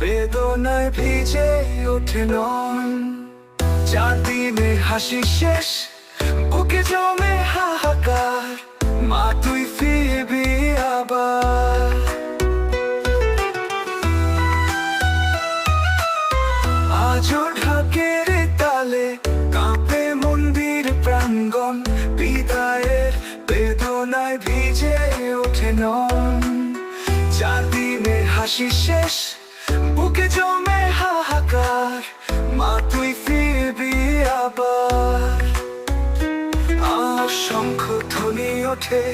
বেদনায় ভিজে ওঠে নন। 4 দিনে হাসি শেষ, বুকে জমে হাহাকার, মা তুই ফিরবি আবার। আজও ঢাকের তালে কাঁপে মন্দির প্রাঙ্গণ, বিদায়ের বেদনায় ভিজে ওঠে নন। 4 দিনে হাসি শেষ, বুকে জমে হাহাকার, মা তুই ফিরবি আবার। শঙ্খ ধ্বনি ওঠে